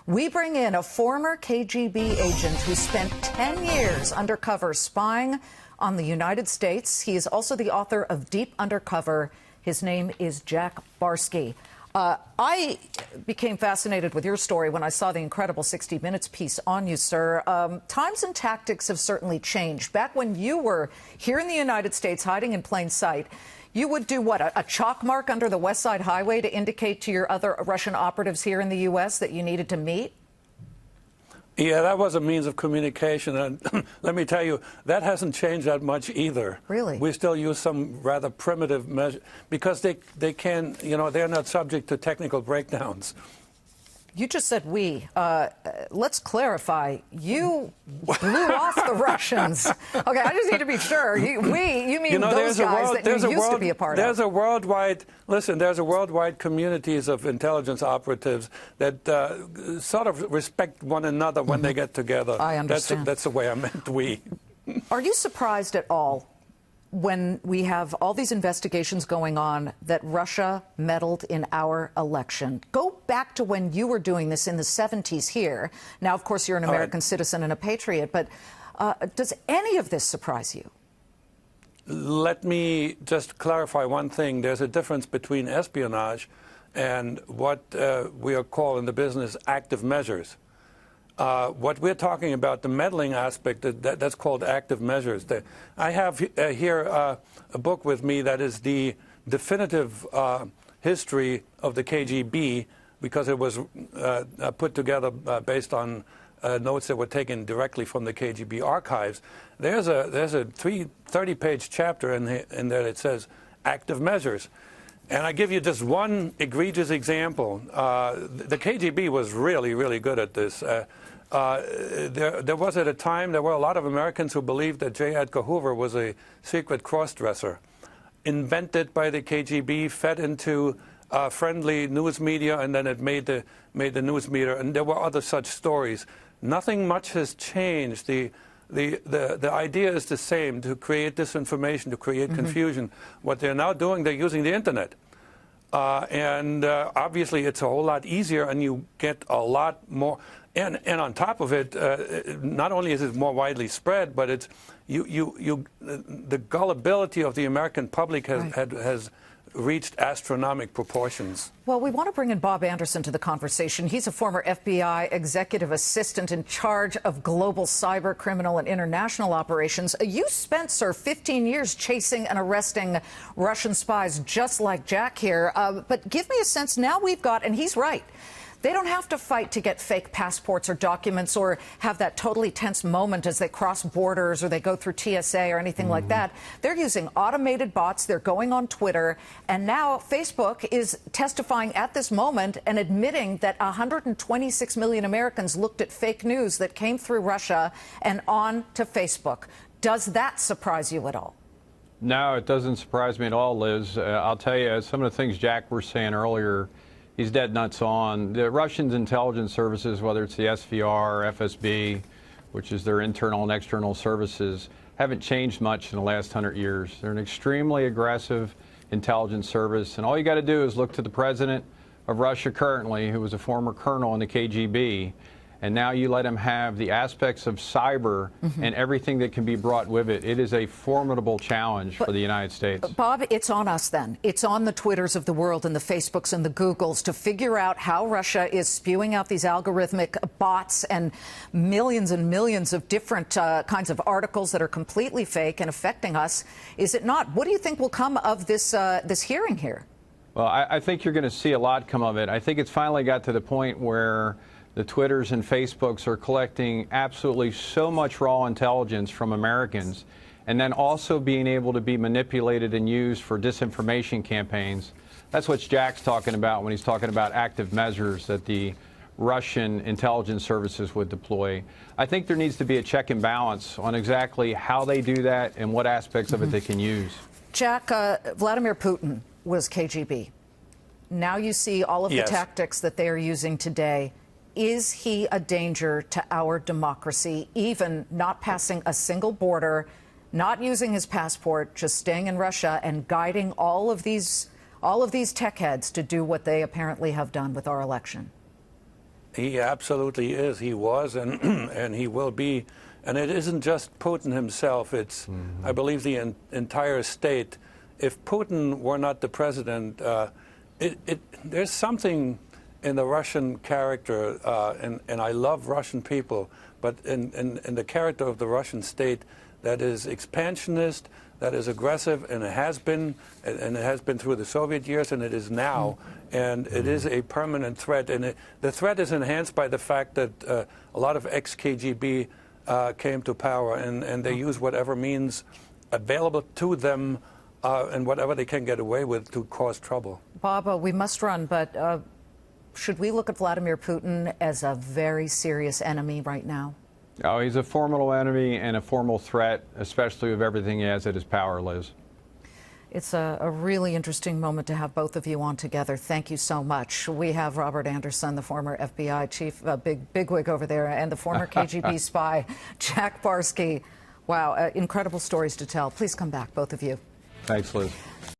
We bring in a former KGB agent who spent 10 years undercover spying on the United States. He is also the author of Deep Undercover. His name is Jack Barsky. I became fascinated with your story when I saw the incredible 60 Minutes piece on you, sir. Times and tactics have certainly changed. Back when you were here in the United States hiding in plain sight, you would do what, a chalk mark under the West Side Highway to indicate to your other Russian operatives here in the U.S. that you needed to meet? Yeah, that was a means of communication. And let me tell you, that hasn't changed that much either. Really? We still use some rather primitive measures because they can, they're not subject to technical breakdowns. You just said we. Let's clarify. You blew off the Russians. Okay, I just need to be sure. You mean those guys that you used to be a part of. There's a worldwide communities of intelligence operatives that sort of respect one another when they get together. I understand. That's the way I meant we. Are you surprised at all when we have all these investigations going on that Russia meddled in our election? Go back to when you were doing this in the 70s here. Now, of course, you're an American citizen and a patriot, but does any of this surprise you? Let me just clarify one thing. There's a difference between espionage and what we are called in the business active measures. What we're talking about, the meddling aspect, that's called active measures. I have here a book with me that is the definitive history of the KGB, because it was put together based on notes that were taken directly from the KGB archives. There's a 30-page chapter in there that says active measures. And I give you just one egregious example. The KGB was really, really good at this. There was at a time, there were a lot of Americans who believed that J. Edgar Hoover was a secret cross-dresser, invented by the KGB, fed into friendly news media, and then it made the news media. And there were other such stories. Nothing much has changed. The idea is the same, to create disinformation, to create confusion. What they're now doing, they're using the internet. Obviously, it's a whole lot easier, and you get a lot more. And on top of it, not only is it more widely spread, but it's the gullibility of the American public has reached astronomical proportions. Well, we want to bring in Bob Anderson to the conversation. He's a former FBI executive assistant in charge of global cyber criminal and international operations. You spent, sir, 15 years chasing and arresting Russian spies just like Jack here. But give me a sense, now we've got, and he's right, they don't have to fight to get fake passports or documents or have that totally tense moment as they cross borders or they go through TSA or anything like that. They're using automated bots. They're going on Twitter. And now Facebook is testifying at this moment and admitting that 126 million Americans looked at fake news that came through Russia and on to Facebook. Does that surprise you at all? No, it doesn't surprise me at all, Liz. I'll tell you, some of the things Jack was saying earlier, he's dead nuts on. The Russians' intelligence services, whether it's the SVR, FSB, which is their internal and external services, haven't changed much in the last 100 years. They're an extremely aggressive intelligence service, and all you got to do is look to the president of Russia currently, who was a former colonel in the KGB, and now you let him have the aspects of cyber and everything that can be brought with it. It is a formidable challenge for the United States. Bob, it's on us then. It's on the Twitters of the world and the Facebooks and the Googles to figure out how Russia is spewing out these algorithmic bots and millions of different kinds of articles that are completely fake and affecting us. Is it not? What do you think will come of this this hearing here? Well, I think you're going to see a lot come of it. I think it's finally got to the point where the Twitters and Facebooks are collecting absolutely so much raw intelligence from Americans, and then also being able to be manipulated and used for disinformation campaigns. That's what Jack's talking about when he's talking about active measures that the Russian intelligence services would deploy. I think there needs to be a check and balance on exactly how they do that and what aspects of it they can use. Jack, Vladimir Putin was KGB. Now you see all of the tactics that they are using today. Is he a danger to our democracy, even not passing a single border, not using his passport, just staying in Russia and guiding all of these tech heads to do what they apparently have done with our election? He absolutely is. He was, and and he will be. And it isn't just Putin himself. It's, I believe, the entire state. If Putin were not the president, there's something in the Russian character, and I love Russian people, but in the character of the Russian state that is expansionist, that is aggressive, and it has been through the Soviet years, and it is now, and it is a permanent threat. And the threat is enhanced by the fact that a lot of ex-KGB came to power, and they use whatever means available to them and whatever they can get away with to cause trouble. Bob, we must run, but should we look at Vladimir Putin as a very serious enemy right now? Oh, he's a formidable enemy and a formal threat, especially with everything he has at his power, Liz. It's a really interesting moment to have both of you on together. Thank you so much. We have Robert Anderson, the former FBI chief, bigwig over there, and the former KGB spy, Jack Barsky. Wow, incredible stories to tell. Please come back, both of you. Thanks, Liz.